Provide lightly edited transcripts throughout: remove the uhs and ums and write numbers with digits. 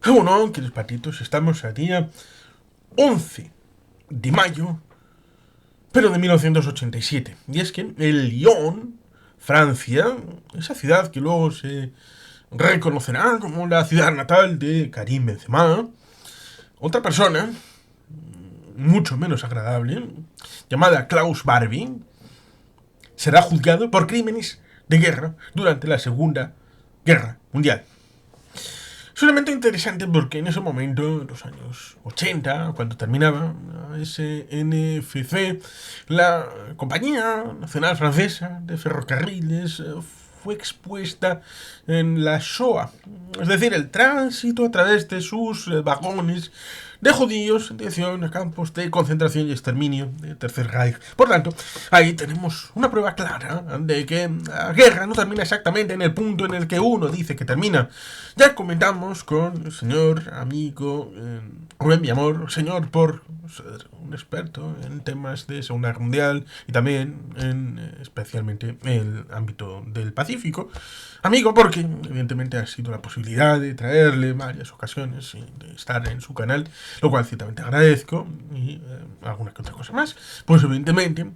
Bueno, queridos patitos, estamos a día 11 de mayo, pero de 1987. Y es que en Lyon, Francia, esa ciudad que luego se reconocerá como la ciudad natal de Karim Benzema, otra persona, mucho menos agradable, llamada Klaus Barbie, será juzgado por crímenes de guerra durante la Segunda Guerra Mundial. Es un elemento interesante porque en ese momento, en los años 80, cuando terminaba la SNFC, la Compañía Nacional Francesa de Ferrocarriles fue expuesta en la Shoah, es decir, el tránsito a través de sus vagones de judíos en dirección a campos de concentración y exterminio del Tercer Reich. Por tanto, ahí tenemos una prueba clara de que la guerra no termina exactamente en el punto en el que uno dice que termina. Ya comentamos con el señor amigo Rubén Villamor, señor por ser un experto en temas de Segunda Guerra Mundial y también especialmente en el ámbito del Pacífico. Amigo porque evidentemente ha sido la posibilidad de traerle varias ocasiones y de estar en su canal, lo cual ciertamente agradezco, y alguna que otra cosa más. Pues evidentemente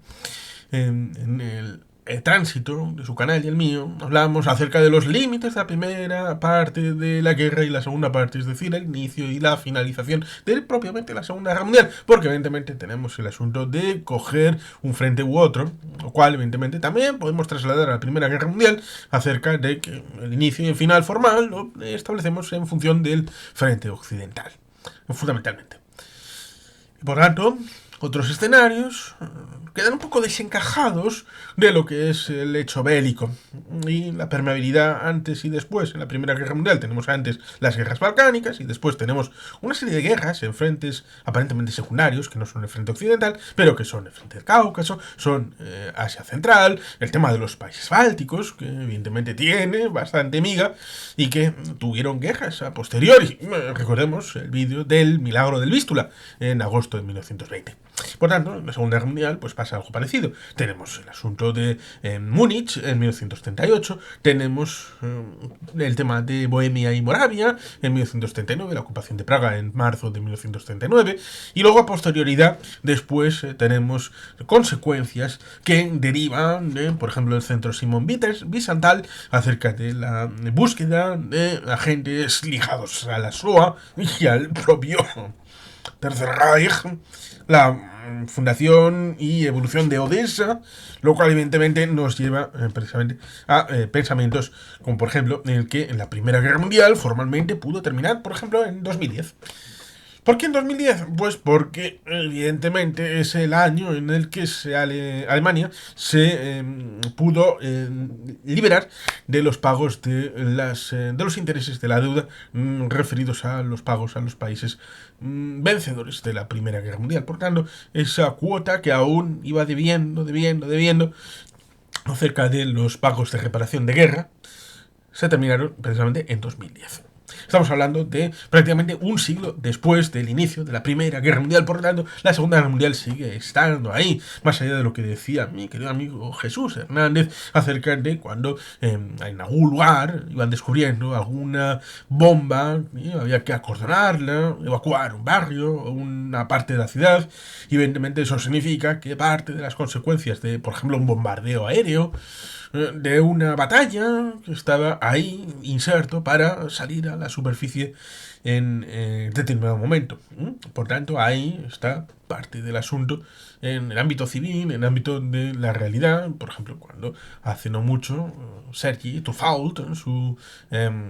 en el tránsito de su canal y el mío hablamos acerca de los límites de la primera parte de la guerra y la segunda parte, es decir, el inicio y la finalización de propiamente la Segunda Guerra Mundial, porque evidentemente tenemos el asunto de coger un frente u otro, lo cual evidentemente también podemos trasladar a la Primera Guerra Mundial acerca de que el inicio y el final formal lo establecemos en función del frente occidental, fundamentalmente. Y por tanto, otros escenarios quedan un poco desencajados de lo que es el hecho bélico y la permeabilidad antes y después. En la Primera Guerra Mundial tenemos antes las guerras balcánicas y después tenemos una serie de guerras en frentes aparentemente secundarios, que no son el frente occidental, pero que son el frente del Cáucaso, son Asia Central, el tema de los países bálticos, que evidentemente tiene bastante miga y que tuvieron guerras a posteriori. Recordemos el vídeo del Milagro del Vístula en agosto de 1920. Por tanto, en la Segunda Guerra Mundial pues pasa algo parecido. Tenemos el asunto de Múnich en 1938, tenemos el tema de Bohemia y Moravia en 1939, la ocupación de Praga en marzo de 1939, y luego a posterioridad después tenemos consecuencias que derivan de, por ejemplo, el centro Simon Wiesenthal acerca de la búsqueda de agentes ligados a la SOA y al propio Tercer Reich, la fundación y evolución de Odessa, lo cual evidentemente nos lleva precisamente a pensamientos como por ejemplo en el que en la Primera Guerra Mundial formalmente pudo terminar, por ejemplo, en 2010. ¿Por qué en 2010? Pues porque evidentemente es el año en el que Alemania se pudo liberar de los pagos de los intereses de la deuda referidos a los pagos a los países vencedores de la Primera Guerra Mundial. Por tanto, esa cuota que aún iba debiendo acerca de los pagos de reparación de guerra se terminaron precisamente en 2010. Estamos hablando de prácticamente un siglo después del inicio de la Primera Guerra Mundial. Por lo tanto, la Segunda Guerra Mundial sigue estando ahí, más allá de lo que decía mi querido amigo Jesús Hernández acerca de cuando en algún lugar iban descubriendo alguna bomba y había que acordonarla, evacuar un barrio o una parte de la ciudad, y evidentemente eso significa que parte de las consecuencias de, por ejemplo, un bombardeo aéreo, de una batalla que estaba ahí inserto para salir a la superficie en determinado momento. Por tanto, ahí está parte del asunto en el ámbito civil, en el ámbito de la realidad. Por ejemplo, cuando hace no mucho Sergi Tufault en su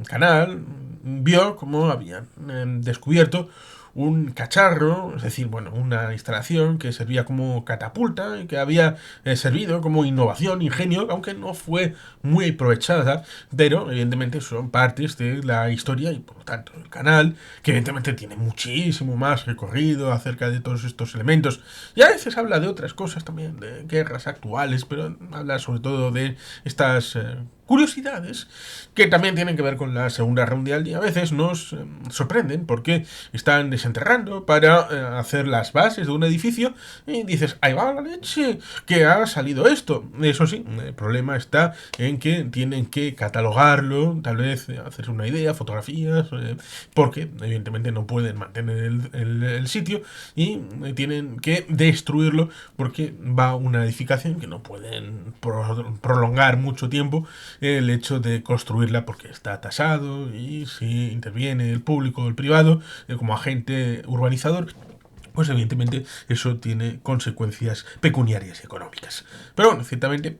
canal vio cómo habían descubierto un cacharro, es decir, bueno, una instalación que servía como catapulta y que había servido como innovación, ingenio, aunque no fue muy aprovechada, pero evidentemente son partes de la historia y por lo tanto el canal, que evidentemente tiene muchísimo más recorrido acerca de todos estos elementos, y a veces habla de otras cosas también, de guerras actuales, pero habla sobre todo de estas curiosidades que también tienen que ver con la Segunda Guerra Mundial y a veces nos sorprenden porque están desenterrando para hacer las bases de un edificio y dices, ahí va la leche, que ha salido esto. Eso sí, el problema está en que tienen que catalogarlo, tal vez hacerse una idea, fotografías, porque evidentemente no pueden mantener el sitio y tienen que destruirlo porque va una edificación que no pueden prolongar mucho tiempo el hecho de construirla porque está tasado y si interviene el público o el privado como agente urbanizador, pues evidentemente eso tiene consecuencias pecuniarias y económicas. Pero bueno, ciertamente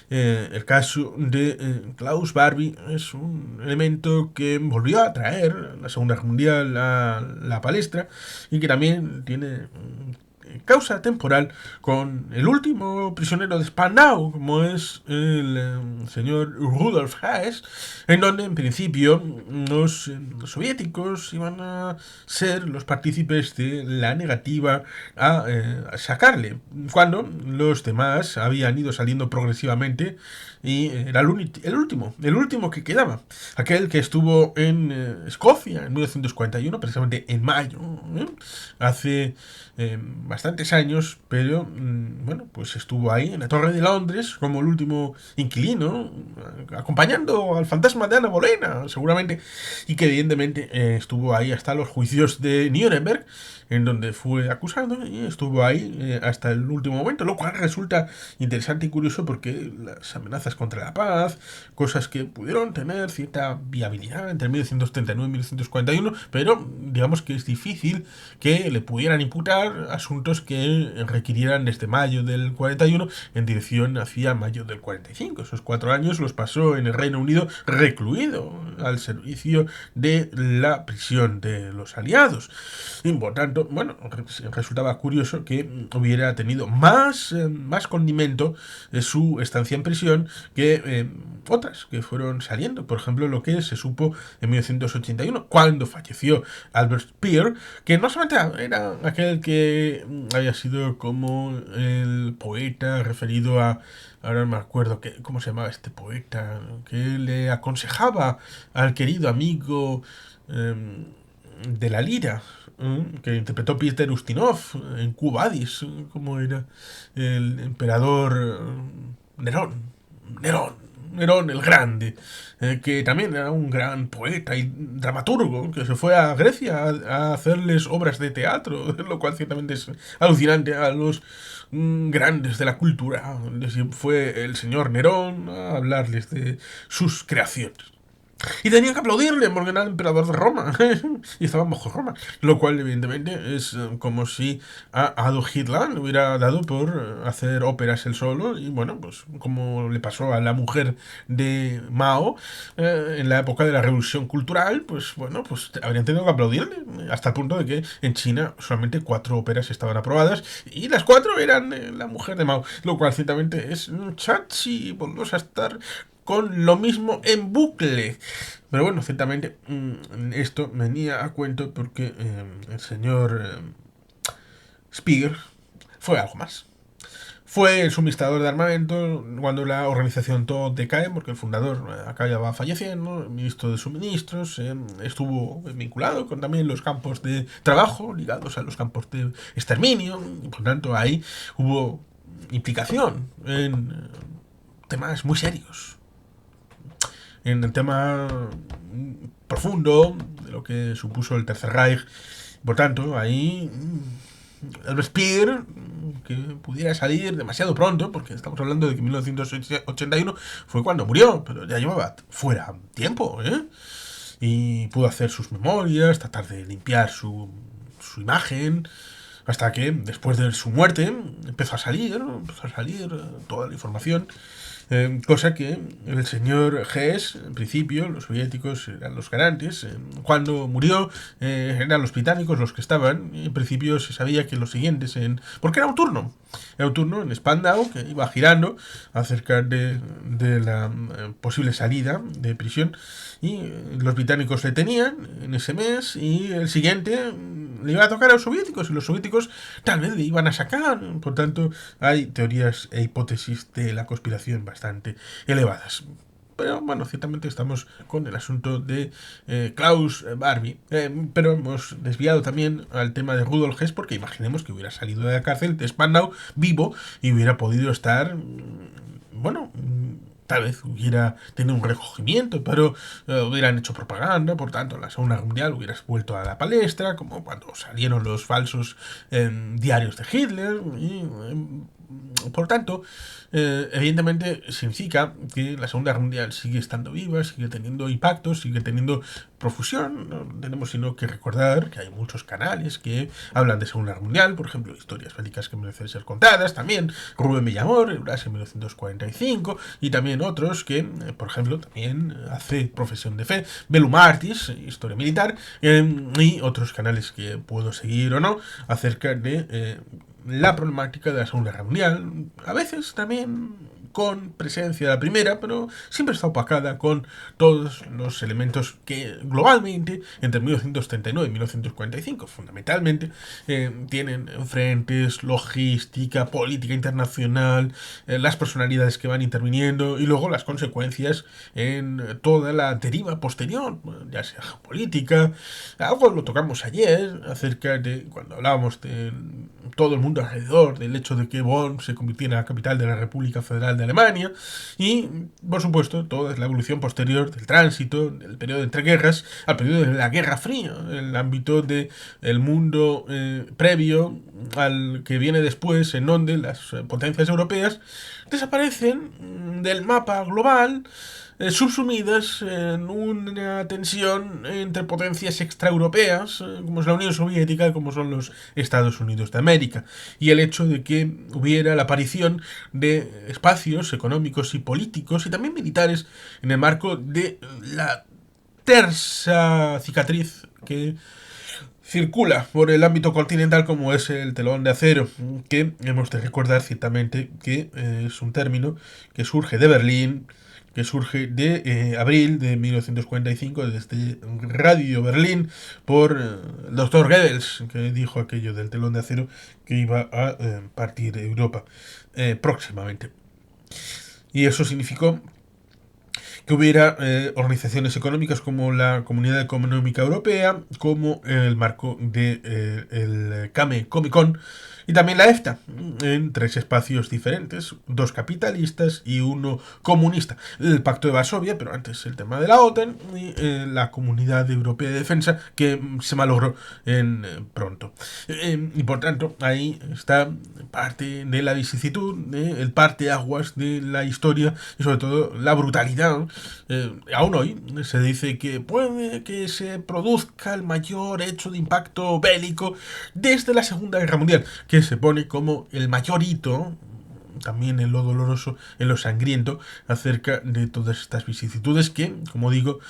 el caso de Klaus Barbie es un elemento que volvió a traer la Segunda Guerra Mundial a la palestra y que también tiene causa temporal con el último prisionero de Spandau, como es el señor Rudolf Hess, en donde en principio los soviéticos iban a ser los partícipes de la negativa a sacarle, cuando los demás habían ido saliendo progresivamente y era el último que quedaba, aquel que estuvo en Escocia en 1941, precisamente en mayo, hace bastantes años, pero bueno, pues estuvo ahí en la Torre de Londres como el último inquilino, acompañando al fantasma de Ana Bolena, seguramente, y que evidentemente estuvo ahí hasta los juicios de Nuremberg, en donde fue acusado y estuvo ahí hasta el último momento, lo cual resulta interesante y curioso porque las amenazas contra la paz, cosas que pudieron tener cierta viabilidad entre 1939 y 1941, pero digamos que es difícil que le pudieran imputar asuntos que requirieran desde mayo del 41 en dirección hacia mayo del 45. Esos 4 años los pasó en el Reino Unido recluido al servicio de la prisión de los aliados. Y por tanto, bueno, resultaba curioso que hubiera tenido más condimento su estancia en prisión que otras que fueron saliendo. Por ejemplo, lo que se supo en 1981, cuando falleció Albert Speer, que no solamente era aquel que había sido como el poeta referido a... Ahora no me acuerdo cómo se llamaba este poeta, que le aconsejaba al querido amigo de la lira, que interpretó Peter Ustinov en Quo Vadis, como era el emperador Nerón el Grande, que también era un gran poeta y dramaturgo, que se fue a Grecia a hacerles obras de teatro, lo cual ciertamente es alucinante a los grandes de la cultura. Fue el señor Nerón a hablarles de sus creaciones. Y tenían que aplaudirle porque era el emperador de Roma y estaban bajo Roma, lo cual evidentemente es como si a Adolf Hitler le hubiera dado por hacer óperas él solo y bueno, pues como le pasó a la mujer de Mao en la época de la revolución cultural, pues bueno, pues habrían tenido que aplaudirle hasta el punto de que en China solamente 4 óperas estaban aprobadas y las 4 eran la mujer de Mao, lo cual ciertamente es chachi, volvemos a estar con lo mismo en bucle. Pero bueno, ciertamente esto venía a cuento porque el señor Speer fue algo más. Fue el suministrador de armamento cuando la organización todo decae, porque el fundador acaba falleciendo, el ministro de suministros, estuvo vinculado con también los campos de trabajo, ligados a los campos de exterminio, y por tanto ahí hubo implicación en temas muy serios. En el tema profundo de lo que supuso el Tercer Reich. Por tanto, ahí el Speer, que pudiera salir demasiado pronto, porque estamos hablando de que 1981 fue cuando murió, pero ya llevaba fuera tiempo, y pudo hacer sus memorias, tratar de limpiar su imagen, hasta que después de su muerte empezó a salir toda la información. Cosa que el señor Hess, en principio, los soviéticos eran los garantes. Cuando murió, eran los británicos los que estaban. En principio se sabía que los siguientes porque era un turno. Era un turno en Spandau que iba girando acerca de la posible salida de prisión. Y los británicos le tenían en ese mes y el siguiente le iba a tocar a los soviéticos y los soviéticos tal vez le iban a sacar. Por tanto, hay teorías e hipótesis de la conspiración bastante elevadas. pero bueno, ciertamente estamos con el asunto de Klaus Barbie, pero hemos desviado también al tema de Rudolf Hess, porque imaginemos que hubiera salido de la cárcel de Spandau vivo y hubiera podido estar, bueno, tal vez hubiera tenido un recogimiento, pero hubieran hecho propaganda, por tanto, la Segunda Guerra Mundial hubiera vuelto a la palestra, como cuando salieron los falsos diarios de Hitler, y por tanto, evidentemente significa que la Segunda Guerra Mundial sigue estando viva, sigue teniendo impacto, sigue teniendo profusión. No tenemos sino que recordar que hay muchos canales que hablan de Segunda Guerra Mundial, por ejemplo, historias bélicas que merecen ser contadas, también Rubén Bellamor, Eurasia en 1945, y también otros que, por ejemplo, también hace profesión de fe, Bellum Artis, historia militar, y otros canales que puedo seguir o no acerca de la problemática de la Segunda Guerra Mundial, a veces también con presencia de la primera, pero siempre está opacada con todos los elementos que globalmente, entre 1939 y 1945, fundamentalmente, tienen frentes, logística, política internacional, las personalidades que van interviniendo y luego las consecuencias en toda la deriva posterior, ya sea política. Algo lo tocamos ayer acerca de cuando hablábamos de todo el mundo alrededor, del hecho de que Bonn se convirtiera en la capital de la República Federal de Alemania y, por supuesto, toda la evolución posterior del tránsito, del periodo de entreguerras, al periodo de la Guerra Fría, el ámbito del mundo previo al que viene después, en donde las potencias europeas desaparecen del mapa global, subsumidas en una tensión entre potencias extraeuropeas, como es la Unión Soviética, como son los Estados Unidos de América, y el hecho de que hubiera la aparición de espacios económicos y políticos, y también militares, en el marco de la tersa cicatriz que circula por el ámbito continental, como es el telón de acero, que hemos de recordar ciertamente que es un término que surge de Berlín, que surge de abril de 1945, desde Radio Berlín, por el doctor Goebbels, que dijo aquello del telón de acero que iba a partir Europa próximamente. Y eso significó que hubiera organizaciones económicas como la Comunidad Económica Europea, como el marco de el CAME Comic Con, y también la EFTA, en tres espacios diferentes, dos capitalistas y uno comunista. El Pacto de Varsovia, pero antes el tema de la OTAN, y la Comunidad Europea de Defensa, que se malogró en pronto. Y por tanto, ahí está parte de la vicisitud, el parteaguas de la historia y sobre todo la brutalidad. Aún hoy se dice que puede que se produzca el mayor hecho de impacto bélico desde la Segunda Guerra Mundial, que se pone como el mayor hito, también en lo doloroso, en lo sangriento, acerca de todas estas vicisitudes que, como digo,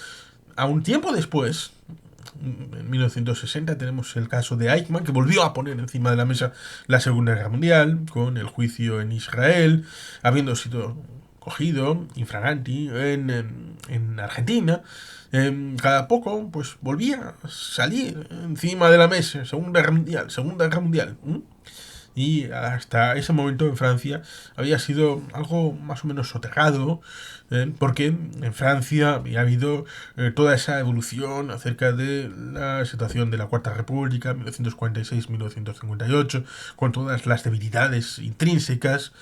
a un tiempo después, en 1960, tenemos el caso de Eichmann, que volvió a poner encima de la mesa la Segunda Guerra Mundial, con el juicio en Israel, habiendo sido cogido infraganti en Argentina. Cada poco pues volvía a salir encima de la mesa Segunda Guerra Mundial. Y hasta ese momento en Francia había sido algo más o menos soterrado, porque en Francia había habido toda esa evolución acerca de la situación de la Cuarta República, 1946-1958, con todas las debilidades intrínsecas,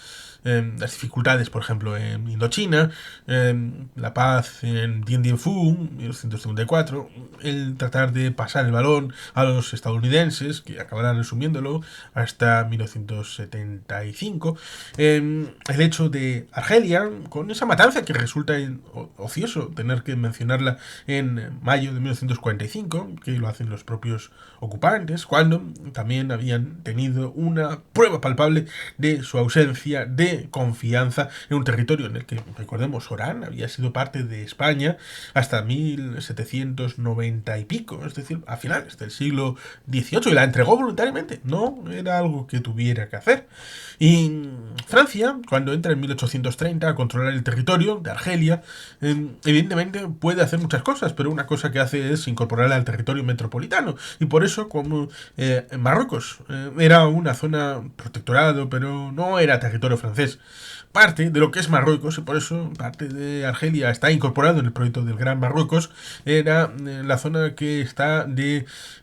las dificultades, por ejemplo, en Indochina, la paz en Dien Bien Phu, 1954, el tratar de pasar el balón a los estadounidenses, que acabarán resumiéndolo hasta 1975, el hecho de Argelia, con esa matanza que resulta ocioso tener que mencionarla en mayo de 1945, que lo hacen los propios ocupantes, cuando también habían tenido una prueba palpable de su ausencia de confianza en un territorio en el que, recordemos, Orán había sido parte de España hasta 1790 y pico, es decir, a finales del siglo XVIII, y la entregó voluntariamente, no era algo que tuviera que hacer. Y Francia, cuando entra en 1830 a controlar el territorio de Argelia, evidentemente puede hacer muchas cosas, pero una cosa que hace es incorporarla al territorio metropolitano, y por eso, como Marruecos era una zona protectorado, pero no era territorio francés, francés. Parte de lo que es Marruecos, y por eso parte de Argelia está incorporado en el proyecto del Gran Marruecos, era la zona que está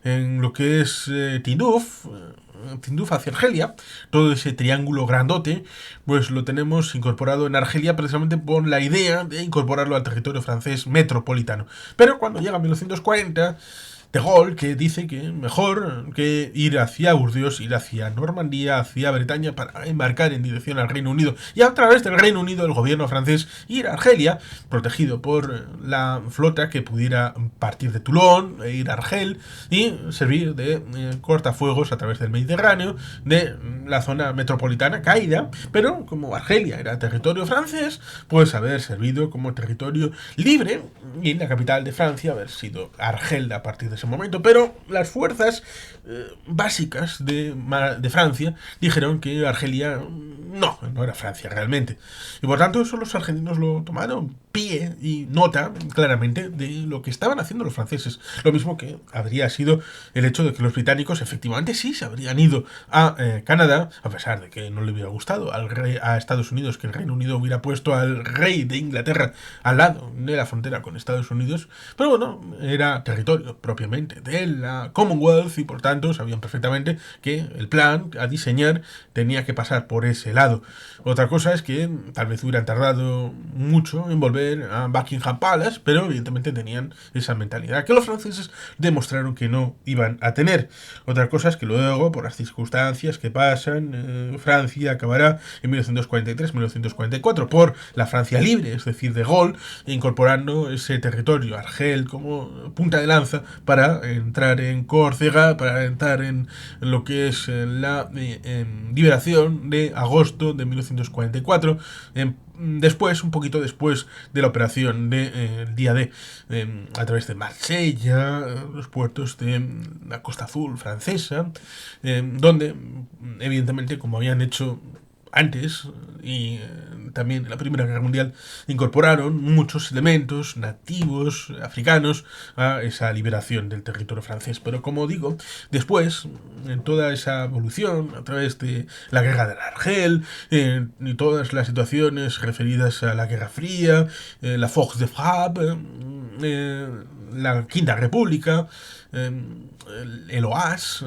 en lo que es Tinduf hacia Argelia, todo ese triángulo grandote, pues lo tenemos incorporado en Argelia precisamente por la idea de incorporarlo al territorio francés metropolitano. Pero cuando llega 1940, de Gaulle, que dice que mejor que ir hacia Burdeos, ir hacia Normandía, hacia Bretaña, para embarcar en dirección al Reino Unido, y a través del Reino Unido el gobierno francés ir a Argelia, protegido por la flota que pudiera partir de Toulon e ir a Argel y servir de cortafuegos a través del Mediterráneo, de la zona metropolitana caída, pero como Argelia era territorio francés, pues haber servido como territorio libre, y la capital de Francia haber sido Argel a partir de ese momento. Pero las fuerzas básicas de Francia dijeron que Argelia no era Francia realmente, y por tanto eso los argentinos lo tomaron pie y nota claramente de lo que estaban haciendo los franceses. Lo mismo que habría sido el hecho de que los británicos efectivamente sí se habrían ido a Canadá, a pesar de que no le hubiera gustado a Estados Unidos que el Reino Unido hubiera puesto al rey de Inglaterra al lado de la frontera con Estados Unidos, pero bueno, era territorio propiamente de la Commonwealth, y por tanto sabían perfectamente que el plan a diseñar tenía que pasar por ese lado. Otra cosa es que tal vez hubieran tardado mucho en volver a Buckingham Palace, pero evidentemente tenían esa mentalidad que los franceses demostraron que no iban a tener. Otra cosa es que luego, por las circunstancias que pasan, Francia acabará en 1943-1944 por la Francia libre, es decir, de Gaulle, incorporando ese territorio, Argel, como punta de lanza para entrar en Córcega, para entrar en lo que es la liberación de agosto de 1944, después, un poquito después de la operación del día D, a través de Marsella, los puertos de la Costa Azul francesa, donde, evidentemente, como habían hecho antes y también en la Primera Guerra Mundial, incorporaron muchos elementos nativos africanos a esa liberación del territorio francés. Pero como digo, después, en toda esa evolución, a través de la Guerra del Argel, y todas las situaciones referidas a la Guerra Fría, la Force de Frappe, la Quinta República, el OAS,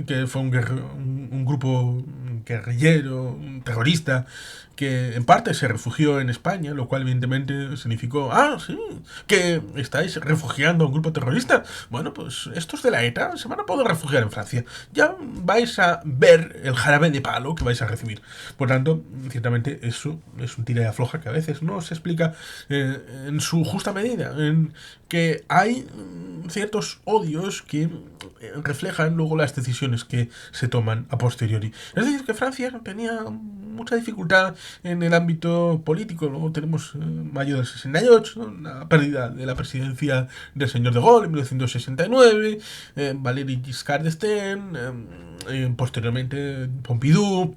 que fue un grupo guerrillero, terrorista, que en parte se refugió en España, lo cual evidentemente significó, sí, que estáis refugiando a un grupo terrorista. Bueno, pues estos de la ETA se van a poder refugiar en Francia. Ya vais a ver el jarabe de palo que vais a recibir. Por tanto, ciertamente eso es un tira y afloja que a veces no se explica en su justa medida, en que hay ciertos odios que reflejan luego las decisiones que se toman a posteriori. Es decir, que Francia tenía mucha dificultad en el ámbito político. Luego tenemos mayo del 68, ¿no? La pérdida de la presidencia del señor de Gaulle en 1969, Valéry Giscard d'Estaing, posteriormente Pompidou.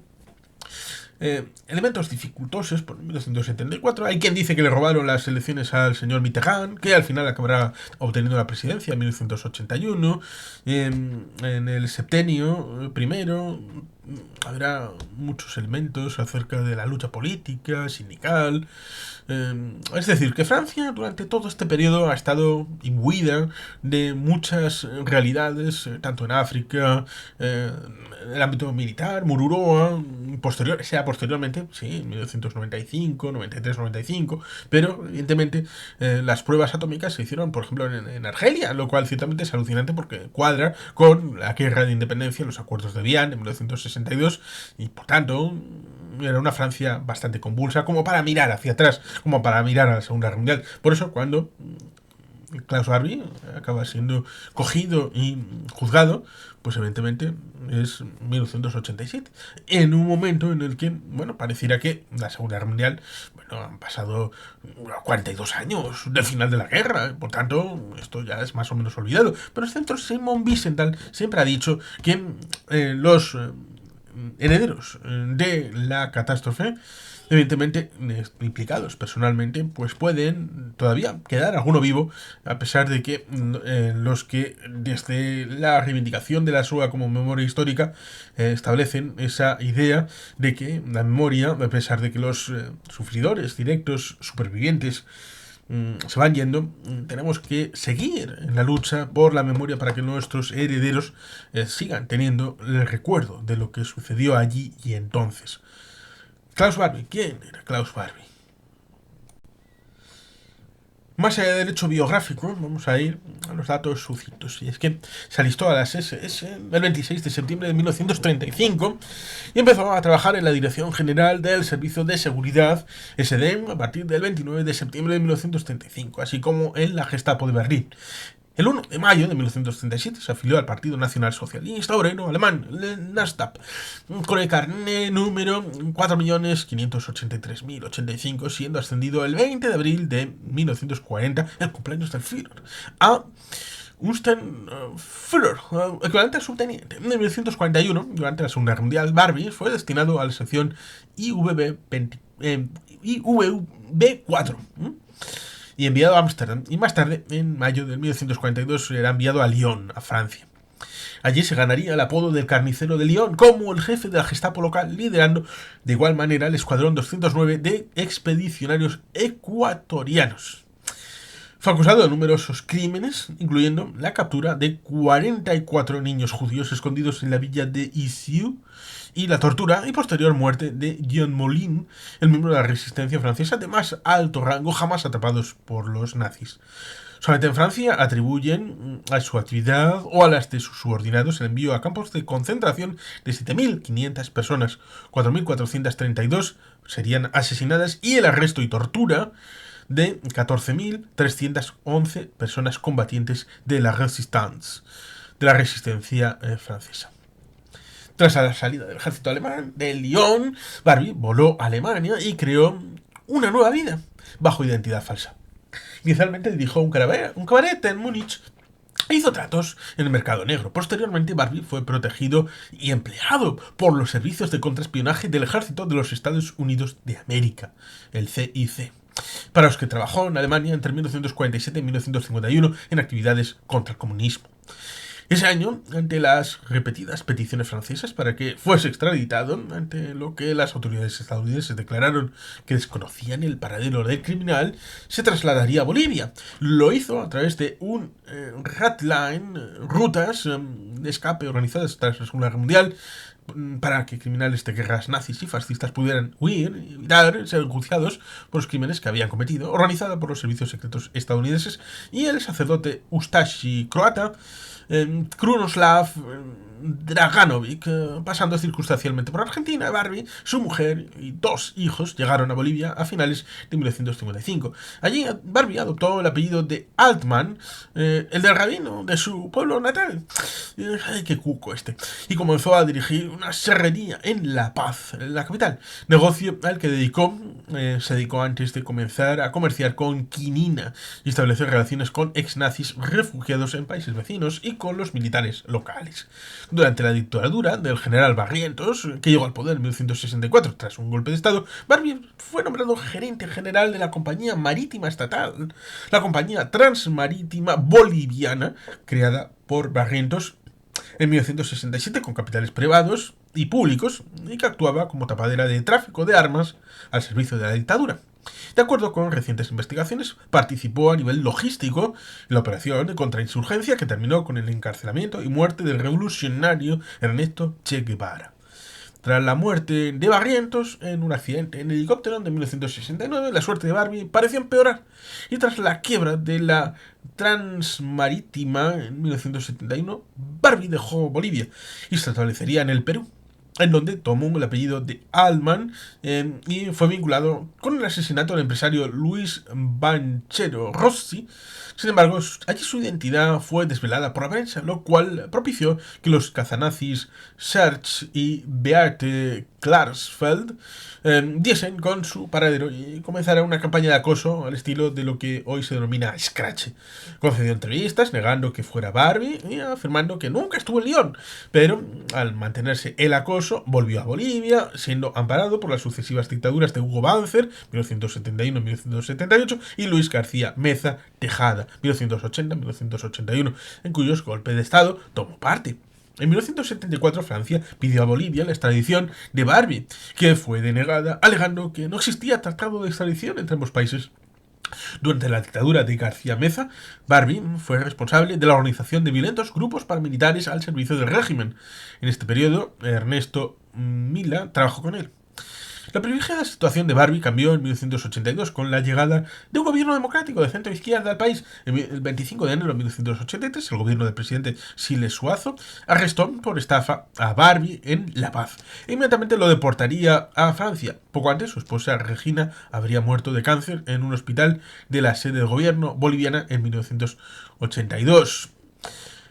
Elementos dificultosos por 1974. Hay quien dice que le robaron las elecciones al señor Mitterrand, que al final acabará obteniendo la presidencia en 1981. En el septenio primero habrá muchos elementos acerca de la lucha política, sindical. Es decir, que Francia durante todo este periodo ha estado imbuida de muchas realidades, tanto en África, en el ámbito militar, Mururoa, posteriormente, sí, en 1995, 93, 95, pero evidentemente las pruebas atómicas se hicieron, por ejemplo, en Argelia, lo cual ciertamente es alucinante porque cuadra con la guerra de independencia, los acuerdos de Vienne en 1962, y por tanto era una Francia bastante convulsa como para mirar hacia atrás, como para mirar a la Segunda Guerra Mundial. Por eso cuando Klaus Barbie acaba siendo cogido y juzgado, pues evidentemente es 1987, en un momento en el que, bueno, pareciera que la Segunda Guerra Mundial, bueno, han pasado 42 años del final de la guerra, por tanto, esto ya es más o menos olvidado. Pero el centro Simon Wiesenthal siempre ha dicho que los herederos de la catástrofe, evidentemente implicados personalmente, pues pueden todavía quedar alguno vivo, a pesar de que los que desde la reivindicación de la Shoah como memoria histórica establecen esa idea de que la memoria, a pesar de que los sufridores directos, supervivientes, se van yendo, tenemos que seguir en la lucha por la memoria para que nuestros herederos sigan teniendo el recuerdo de lo que sucedió allí y entonces. Klaus Barbie. ¿Quién era Klaus Barbie? Más allá del hecho biográfico, vamos a ir a los datos sucintos. Y es que se alistó a las SS el 26 de septiembre de 1935 y empezó a trabajar en la Dirección General del Servicio de Seguridad SDEM a partir del 29 de septiembre de 1935, así como en la Gestapo de Berlín. El 1 de mayo de 1937 se afilió al Partido Nacional Socialista Obrero Alemán, el NASDAP, con el carné número 4.583.085, siendo ascendido el 20 de abril de 1940, el cumpleaños del Führer, a Führer, equivalente a subteniente. En 1941, durante la Segunda Guerra Mundial, Barbie fue destinado a la sección IVB4. Y enviado a Ámsterdam, y más tarde, en mayo de 1942, era enviado a Lyon, a Francia. Allí se ganaría el apodo del carnicero de Lyon, como el jefe de la Gestapo local, liderando de igual manera el Escuadrón 209 de expedicionarios ecuatorianos. Fue acusado de numerosos crímenes, incluyendo la captura de 44 niños judíos escondidos en la villa de Issy, y la tortura y posterior muerte de Jean Moulin, el miembro de la resistencia francesa de más alto rango jamás atrapados por los nazis. Solamente en Francia atribuyen a su actividad o a las de sus subordinados el envío a campos de concentración de 7.500 personas, 4.432 serían asesinadas y el arresto y tortura de 14.311 personas combatientes de la Resistance, de la resistencia francesa. Tras la salida del ejército alemán de Lyon, Barbie voló a Alemania y creó una nueva vida bajo identidad falsa. Inicialmente dirigió un cabaret en Múnich e hizo tratos en el mercado negro. Posteriormente, Barbie fue protegido y empleado por los servicios de contraespionaje del ejército de los Estados Unidos de América, el CIC, para los que trabajó en Alemania entre 1947 y 1951 en actividades contra el comunismo. Ese año, ante las repetidas peticiones francesas para que fuese extraditado, ante lo que las autoridades estadounidenses declararon que desconocían el paradero del criminal, se trasladaría a Bolivia. Lo hizo a través de un rutas de escape organizadas tras la Segunda Guerra Mundial, para que criminales de guerras nazis y fascistas pudieran huir y evitar ser enjuiciados por los crímenes que habían cometido, organizada por los servicios secretos estadounidenses y el sacerdote Ustashi croata, Krunoslav Draganovic. Pasando circunstancialmente por Argentina, Barbie, su mujer y 2 hijos llegaron a Bolivia a finales de 1955. Allí Barbie adoptó el apellido de Altman, el del rabino de su pueblo natal. ¡Ay, qué cuco este! Y comenzó a dirigir una serrería en La Paz, en la capital, negocio al que se dedicó antes de comenzar a comerciar con quinina y establecer relaciones con ex-nazis refugiados en países vecinos y con los militares locales. Durante la dictadura del general Barrientos, que llegó al poder en 1964 tras un golpe de estado, Barbie fue nombrado gerente general de la compañía marítima estatal, la compañía transmarítima boliviana, creada por Barrientos en 1967 con capitales privados y públicos, y que actuaba como tapadera de tráfico de armas al servicio de la dictadura. De acuerdo con recientes investigaciones, participó a nivel logístico en la operación de contrainsurgencia que terminó con el encarcelamiento y muerte del revolucionario Ernesto Che Guevara. Tras la muerte de Barrientos en un accidente en helicóptero de 1969, la suerte de Barbie pareció empeorar, y tras la quiebra de la Transmarítima en 1971, Barbie dejó Bolivia y se establecería en el Perú, en donde tomó el apellido de Altman y fue vinculado con el asesinato del empresario Luis Banchero Rossi. Sin embargo, allí su identidad fue desvelada por la prensa, lo cual propició que los cazanazis Serge y Beate Klarsfeld diesen con su paradero y comenzara una campaña de acoso al estilo de lo que hoy se denomina Scratch. Concedió entrevistas negando que fuera Barbie y afirmando que nunca estuvo en Lyon, pero al mantenerse el acoso volvió a Bolivia, siendo amparado por las sucesivas dictaduras de Hugo Banzer, 1971-1978, y Luis García Meza Tejada, 1980-1981, en cuyos golpes de Estado tomó parte. En 1974 Francia pidió a Bolivia la extradición de Barbie, que fue denegada alegando que no existía tratado de extradición entre ambos países. Durante la dictadura de García Meza, Barbie fue responsable de la organización de violentos grupos paramilitares al servicio del régimen. En este periodo, Ernesto Mila trabajó con él. La privilegiada situación de Barbie cambió en 1982 con la llegada de un gobierno democrático de centro-izquierda al país. El 25 de enero de 1983, el gobierno del presidente Siles Suazo arrestó por estafa a Barbie en La Paz e inmediatamente lo deportaría a Francia. Poco antes, su esposa Regina habría muerto de cáncer en un hospital de la sede del gobierno boliviana en 1982.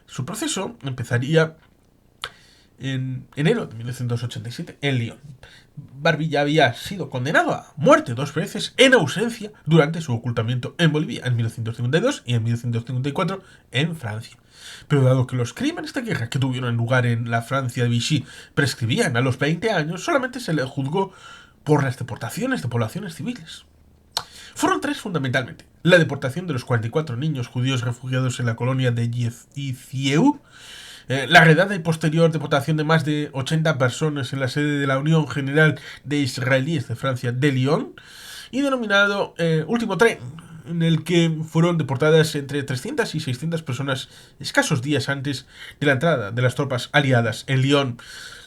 Su proceso empezaría en enero de 1987 en Lyon. Barbie ya había sido condenado a muerte 2 veces en ausencia durante su ocultamiento en Bolivia, en 1952 y en 1954 en Francia. Pero dado que los crímenes de guerra que tuvieron lugar en la Francia de Vichy prescribían a los 20 años, solamente se le juzgó por las deportaciones de poblaciones civiles. Fueron 3 fundamentalmente: la deportación de los 44 niños judíos refugiados en la colonia de Yzieu, la redada y posterior deportación de más de 80 personas en la sede de la Unión General de Israelíes de Francia de Lyon, y denominado Último Tren, en el que fueron deportadas entre 300 y 600 personas escasos días antes de la entrada de las tropas aliadas en Lyon.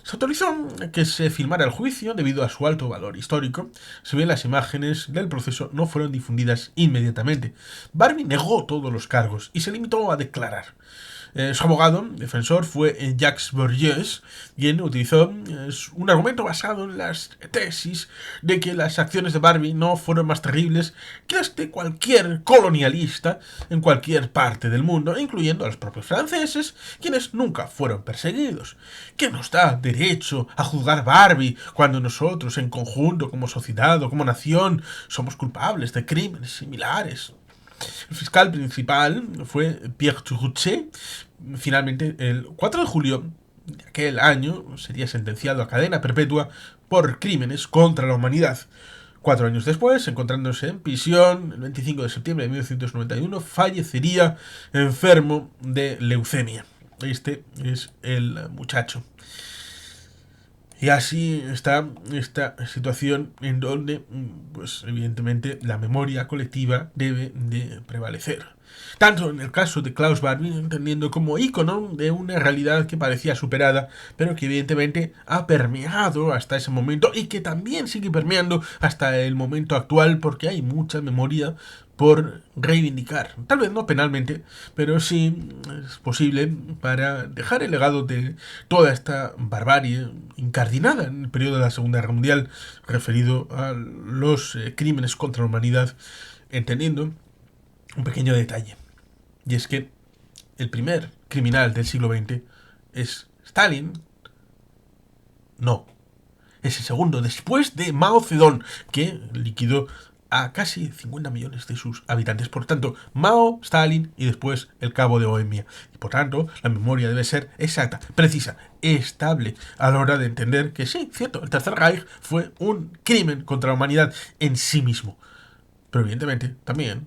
Se autorizó que se filmara el juicio debido a su alto valor histórico. Si bien las imágenes del proceso no fueron difundidas inmediatamente, Barbie negó todos los cargos y se limitó a declarar. Su abogado defensor fue Jacques Bourgeois, quien utilizó un argumento basado en las tesis de que las acciones de Barbie no fueron más terribles que las de cualquier colonialista en cualquier parte del mundo, incluyendo a los propios franceses, quienes nunca fueron perseguidos. ¿Qué nos da derecho a juzgar Barbie cuando nosotros, en conjunto, como sociedad o como nación, somos culpables de crímenes similares? El fiscal principal fue Pierre Truchet. Finalmente, el 4 de julio de aquel año, sería sentenciado a cadena perpetua por crímenes contra la humanidad. 4 años después, encontrándose en prisión, el 25 de septiembre de 1991, fallecería enfermo de leucemia. Este es el muchacho. Y así está esta situación en donde, pues evidentemente, la memoria colectiva debe de prevalecer. Tanto en el caso de Klaus Barbie, entendiendo como ícono de una realidad que parecía superada, pero que evidentemente ha permeado hasta ese momento y que también sigue permeando hasta el momento actual, porque hay mucha memoria por reivindicar. Tal vez no penalmente, pero sí es posible para dejar el legado de toda esta barbarie incardinada en el periodo de la Segunda Guerra Mundial, referido a los crímenes contra la humanidad, entendiendo un pequeño detalle. Y es que el primer criminal del siglo XX es Stalin. No. Es el segundo, después de Mao Zedong, que liquidó a casi 50 millones de sus habitantes. Por tanto, Mao, Stalin y después el cabo de Bohemia. Y por tanto, la memoria debe ser exacta, precisa, estable, a la hora de entender que sí, cierto, el Tercer Reich fue un crimen contra la humanidad en sí mismo. Pero evidentemente, también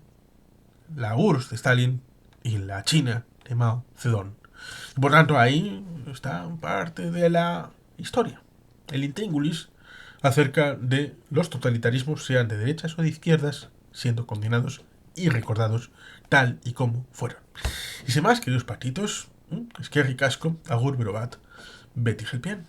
la URSS de Stalin y la China de Mao Zedong. Y por tanto, ahí está parte de la historia. El intríngulis acerca de los totalitarismos, sean de derechas o de izquierdas, siendo condenados y recordados tal y como fueron. Y sin más, queridos patitos, es que ricasco, agur, berobat, Betty Gelpian.